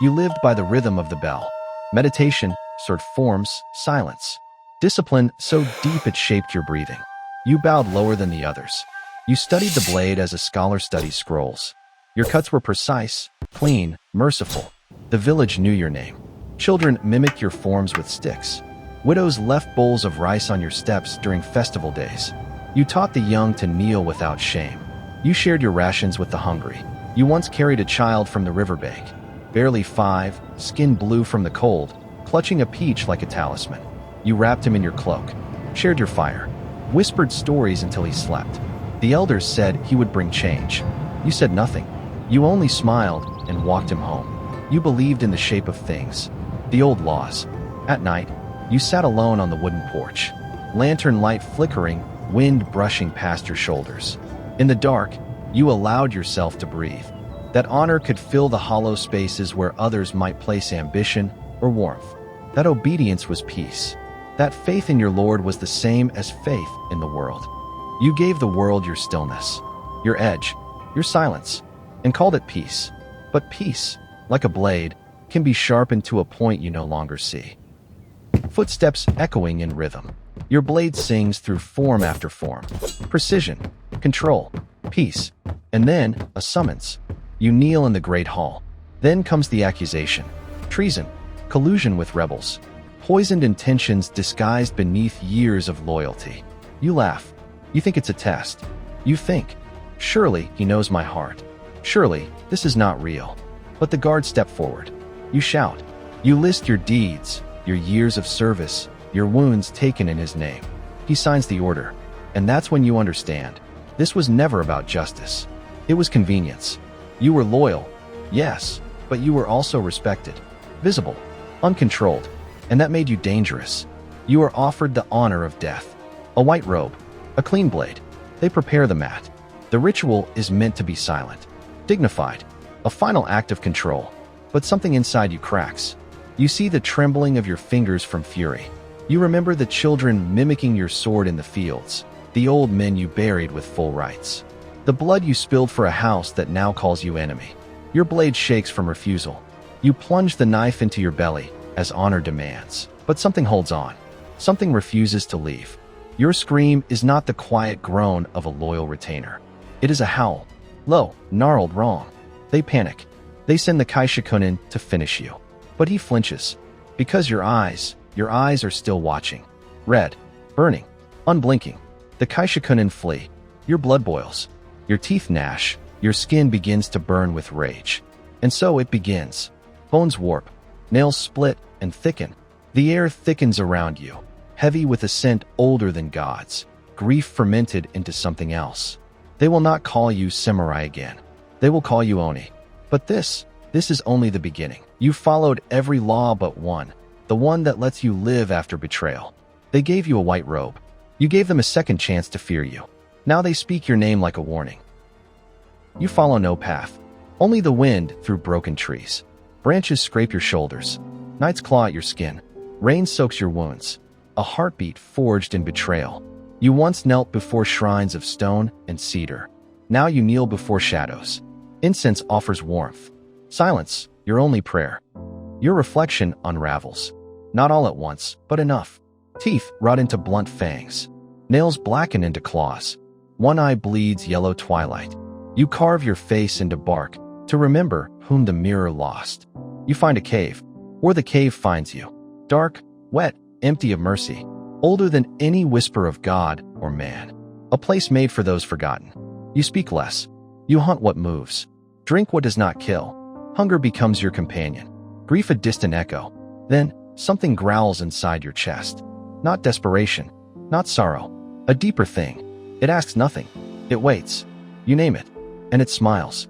You lived by the rhythm of the bell. Meditation, sword forms, silence. Discipline so deep it shaped your breathing. You bowed lower than the others. You studied the blade as a scholar studies scrolls. Your cuts were precise, clean, merciful. The village knew your name. Children mimicked your forms with sticks. Widows left bowls of rice on your steps during festival days. You taught the young to kneel without shame. You shared your rations with the hungry. You once carried a child from the riverbank, barely 5, skin blue from the cold, clutching a peach like a talisman. You wrapped him in your cloak, shared your fire, whispered stories until he slept. The elders said he would bring change. You said nothing. You only smiled and walked him home. You believed in the shape of things, the old laws. At night, you sat alone on the wooden porch, lantern light flickering, wind brushing past your shoulders. In the dark, you allowed yourself to breathe. That honor could fill the hollow spaces where others might place ambition or warmth. That obedience was peace. That faith in your Lord was the same as faith in the world. You gave the world your stillness, your edge, your silence, and called it peace. But peace, like a blade, can be sharpened to a point you no longer see. Footsteps echoing in rhythm. Your blade sings through form after form. Precision, control, peace, and then a summons. You kneel in the great hall. Then comes the accusation. Treason, collusion with rebels, poisoned intentions disguised beneath years of loyalty. You laugh. You think it's a test. You think, surely he knows my heart. Surely this is not real. But the guards step forward. You shout. You list your deeds, your years of service, your wounds taken in his name. He signs the order. And that's when you understand. This was never about justice. It was convenience. You were loyal, yes, but you were also respected, visible, uncontrolled, and that made you dangerous. You were offered the honor of death. A white robe, a clean blade. They prepare the mat. The ritual is meant to be silent, dignified, a final act of control. But something inside you cracks. You see the trembling of your fingers from fury. You remember the children mimicking your sword in the fields, the old men you buried with full rights, the blood you spilled for a house that now calls you enemy. Your blade shakes from refusal. You plunge the knife into your belly, as honor demands. But something holds on. Something refuses to leave. Your scream is not the quiet groan of a loyal retainer. It is a howl. Low, gnarled wrong. They panic. They send the Kaishakunin to finish you. But he flinches. Because your eyes are still watching. Red, burning, unblinking. The Kaishakunin flee. Your blood boils. Your teeth gnash. Your skin begins to burn with rage. And so it begins. Bones warp. Nails split and thicken. The air thickens around you, heavy with a scent older than God's. Grief fermented into something else. They will not call you samurai again. They will call you Oni. But this is only the beginning. You followed every law but one, the one that lets you live after betrayal. They gave you a white robe. You gave them a second chance to fear you. Now they speak your name like a warning. You follow no path, only the wind through broken trees. Branches scrape your shoulders. Nights claw at your skin. Rain soaks your wounds. A heartbeat forged in betrayal. You once knelt before shrines of stone and cedar. Now you kneel before shadows. Incense offers warmth. Silence, your only prayer. Your reflection unravels. Not all at once, but enough. Teeth rot into blunt fangs. Nails blacken into claws. One eye bleeds yellow twilight. You carve your face into bark to remember whom the mirror lost. You find a cave, or the cave finds you. Dark, wet, empty of mercy. Older than any whisper of God or man. A place made for those forgotten. You speak less. You hunt what moves. Drink what does not kill. Hunger becomes your companion. Grief a distant echo. Then, something growls inside your chest. Not desperation. Not sorrow. A deeper thing. It asks nothing. It waits. You name it. And it smiles.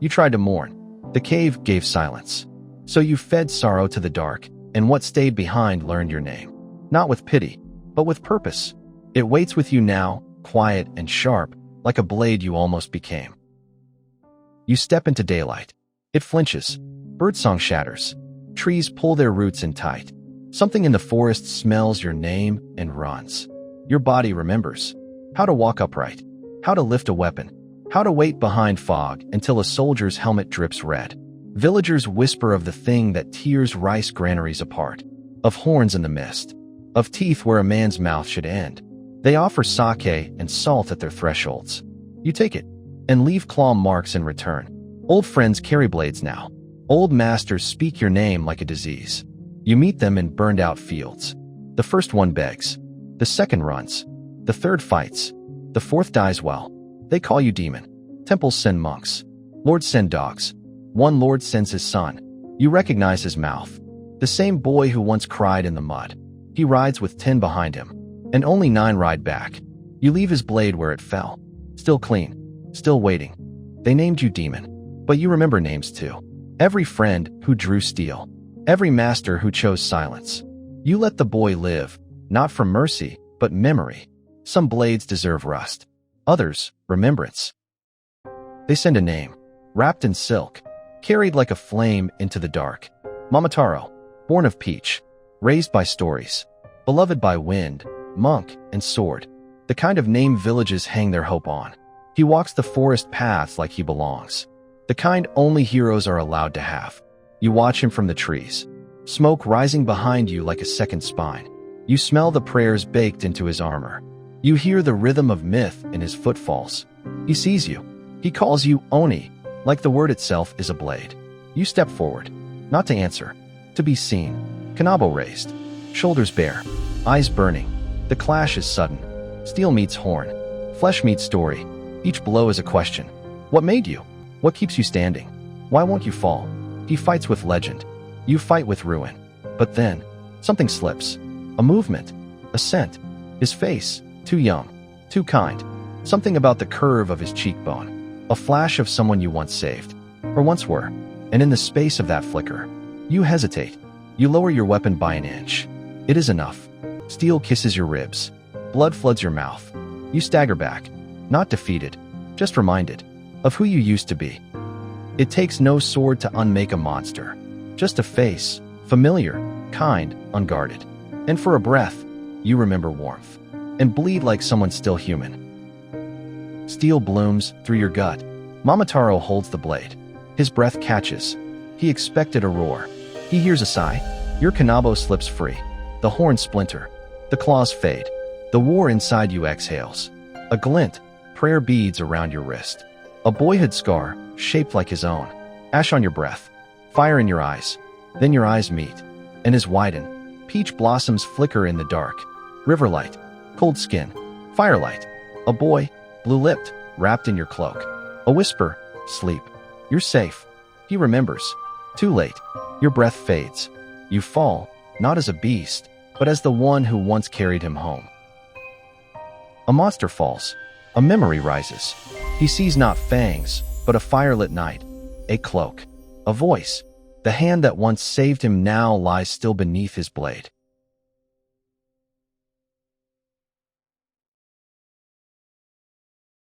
You tried to mourn. The cave gave silence. So you fed sorrow to the dark, and what stayed behind learned your name. Not with pity, but with purpose. It waits with you now, quiet and sharp, like a blade you almost became. You step into daylight. It flinches. Birdsong shatters. Trees pull their roots in tight. Something in the forest smells your name and runs. Your body remembers how to walk upright, how to lift a weapon, how to wait behind fog until a soldier's helmet drips red. Villagers whisper of the thing that tears rice granaries apart, of horns in the mist, of teeth where a man's mouth should end. They offer sake and salt at their thresholds. You take it, and leave claw marks in return. Old friends carry blades now. Old masters speak your name like a disease. You meet them in burned-out fields. The first one begs. The second runs. The third fights. The fourth dies well. They call you demon. Temples send monks. Lords send dogs. One lord sends his son. You recognize his mouth. The same boy who once cried in the mud. He rides with 10 behind him, and only 9 ride back. You leave his blade where it fell. Still clean. Still waiting. They named you demon. But you remember names too. Every friend who drew steel. Every master who chose silence. You let the boy live, not from mercy, but memory. Some blades deserve rust. Others, remembrance. They send a name, wrapped in silk, carried like a flame into the dark. Momotaro, born of peach, raised by stories, beloved by wind, monk, and sword. The kind of name villages hang their hope on. He walks the forest paths like he belongs. The kind only heroes are allowed to have. You watch him from the trees, smoke rising behind you like a second spine. You smell the prayers baked into his armor. You hear the rhythm of myth in his footfalls. He sees you. He calls you Oni, like the word itself is a blade. You step forward, not to answer, to be seen. Kanabo raised, shoulders bare, eyes burning. The clash is sudden. Steel meets horn, flesh meets story. Each blow is a question. What made you? What keeps you standing? Why won't you fall? He fights with legend. You fight with ruin. But then, something slips. A movement. A scent. His face. Too young. Too kind. Something about the curve of his cheekbone. A flash of someone you once saved. Or once were. And in the space of that flicker, you hesitate. You lower your weapon by an inch. It is enough. Steel kisses your ribs. Blood floods your mouth. You stagger back. Not defeated. Just reminded of who you used to be. It takes no sword to unmake a monster. Just a face, familiar, kind, unguarded. And for a breath, you remember warmth. And bleed like someone still human. Steel blooms through your gut. Momotaro holds the blade. His breath catches. He expected a roar. He hears a sigh. Your kanabo slips free. The horns splinter. The claws fade. The war inside you exhales. A glint, prayer beads around your wrist. A boyhood scar, shaped like his own. Ash on your breath. Fire in your eyes. Then your eyes meet. And as widen, peach blossoms flicker in the dark. Riverlight. Cold skin. Firelight. A boy, blue-lipped, wrapped in your cloak. A whisper. Sleep. You're safe. He remembers. Too late. Your breath fades. You fall, not as a beast, but as the one who once carried him home. A monster falls. A memory rises. He sees not fangs, but a firelit night. A cloak. A voice. The hand that once saved him now lies still beneath his blade.